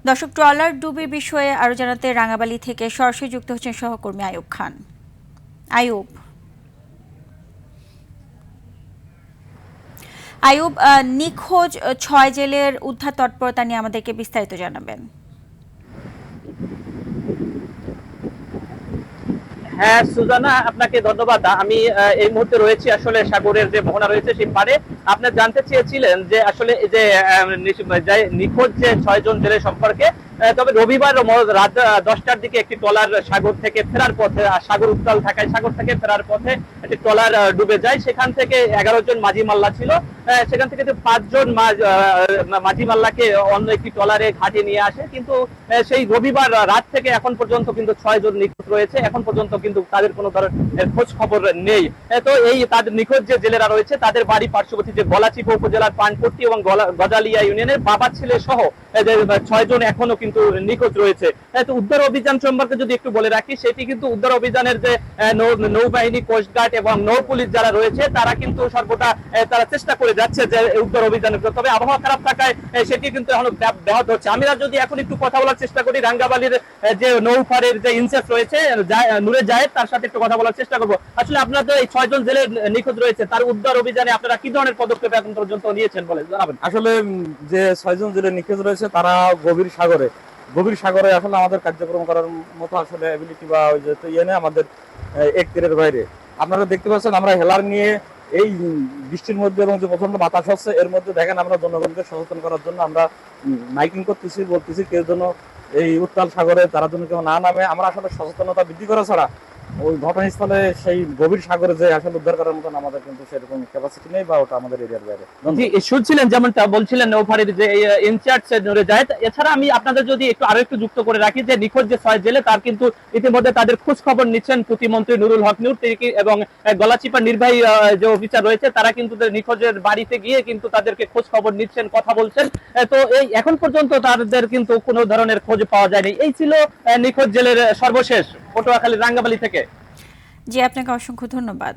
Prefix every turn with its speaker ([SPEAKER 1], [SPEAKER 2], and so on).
[SPEAKER 1] দর্শক, ট্রলার ডুবির বিষয়ে আরো জানাতে রাঙাবালি থেকে সরাসরি যুক্ত হচ্ছেন সহকর্মী আয়ুব খান। আয়ুব, নিখোঁজ ৬ জেলের উদ্ধার তৎপরতা নিয়ে আমাদেরকে বিস্তারিত জানাবেন।
[SPEAKER 2] হ্যাঁ সুজানা, আপনাকে ধন্যবাদ। আমি এই মুহূর্তে রয়েছি আসলে সাগরের যে মোহনা রয়েছে সেই পারে। আপনি জানতে চেয়েছিলেন যে আসলে এই যে নিখোঁজ যে ৬ জন জেলে সম্পর্কে। তবে রবিবার রাত ১০টার দিকে একটি ট্রলার সাগর থেকে ফেরার পথে, সাগর উত্তাল থাকায় সাগর থেকে ফেরার পথে একটি ট্রলার ডুবে যায়। সেখান থেকে ১১ জন মাঝি মাল্লা ছিল। সেখান থেকে ৫ জন মাঝি মাল্লাকে অন্য একটি ট্রলারে ঘাটে নিয়ে আসে। কিন্তু সেই রবিবার রাত থেকে এখন পর্যন্ত কিন্তু ৬ জন নিখোঁজ রয়েছে। এখন পর্যন্ত কিন্তু তাদের কোনো ধরনের খোঁজ খবর নেই। তো এই তাদের নিখোঁজ যে জেলেরা রয়েছে তাদের বাড়ি পার্শ্ববর্তী যে গলাচিপা উপজেলার পানপট্টি এবং গজালিয়া ইউনিয়নের বাবা ছেলে সহ ৬ জন এখনো কিন্তু নিখোঁজ রয়েছে। তো উদ্ধার অভিযান সম্পর্কে যদি একটু বলে রাখি, সেটি কিন্তু উদ্ধার অভিযানের যে নৌবাহিনী, কোস্টগার্ড এবং নৌ পুলিশ যারা রয়েছে তারা কিন্তু সর্বদা তারা চেষ্টা করে যাচ্ছে যে উদ্ধার অভিযানের। তবে আবহাওয়া খারাপ থাকায় সেটি কিন্তু এখন ব্যাহত হচ্ছে। আমরা যদি এখন একটু কথা বলার চেষ্টা করি রাঙ্গাবালির যে নৌফারের যে ইনচার্জ রয়েছে নূরে জায়েদ, তার সাথে একটু কথা বলার চেষ্টা করবো। আসলে আপনাদের এই ৬ জন জেলে নিখোঁজ রয়েছে, তার উদ্ধার অভিযানে আপনারা কি ধরনের পদক্ষেপ এখন পর্যন্ত নিয়েছেন বলে জানাবেন।
[SPEAKER 3] আসলে যে ৬ জন জেলে নিখোঁজ রয়েছে তারা গভীর সাগরে আসলে আমাদের কার্যক্রম করার মতো আসলে এবিলিটি বা ওই যে ইয়ে নেই আমাদের এক তীরের বাইরে। আপনারা দেখতে পাচ্ছেন আমরা হেলার নিয়ে এই বৃষ্টির মধ্যে এবং যে প্রচন্ড বাতাস হচ্ছে এর মধ্যে দেখেন আমরা জনগণকে সচেতন করার জন্য আমরা মাইকিং করতেছি, বলতেছি কেউ যেন এই উত্তাল সাগরে তারা যেন কেউ না নামে। আমরা আসলে সচেতনতা বৃদ্ধি করা ছাড়া ওই ঘটনাস্থলে সেই গভীর সাগরে যে আসলে উদ্ধার করার মতন আমাদের কিন্তু সেরকম ক্যাপাসিটি নেই বা ওটা আমাদের এরিয়ার বাইরে।
[SPEAKER 2] শুনছিলেন যেমনটা বলছিলেন নৌফারের যে ইনচার্জ নূরে জায়েদ। এছাড়া আমি আপনাদের যদি আরো একটু যুক্ত করে রাখি যে নিখোঁজ যে ৬ জেলে তার কিন্তু ইতিমধ্যে তাদের খোঁজ খবর নিচ্ছেন প্রতিমন্ত্রী নুরুল হক নূর এবং গলাচিপার নির্বাহী যে অফিসার রয়েছে তারা কিন্তু নিখোঁজের বাড়িতে গিয়ে কিন্তু তাদেরকে খোঁজ খবর নিচ্ছেন, কথা বলছেন। তো এই এখন পর্যন্ত তাদের কিন্তু কোনো ধরনের খোঁজ পাওয়া যায়নি। এই ছিল নিখোঁজ জেলের সর্বশেষ। পটুয়াখালী রাঙ্গাবালি থেকে।
[SPEAKER 1] জি, আপনাকে অসংখ্য ধন্যবাদ।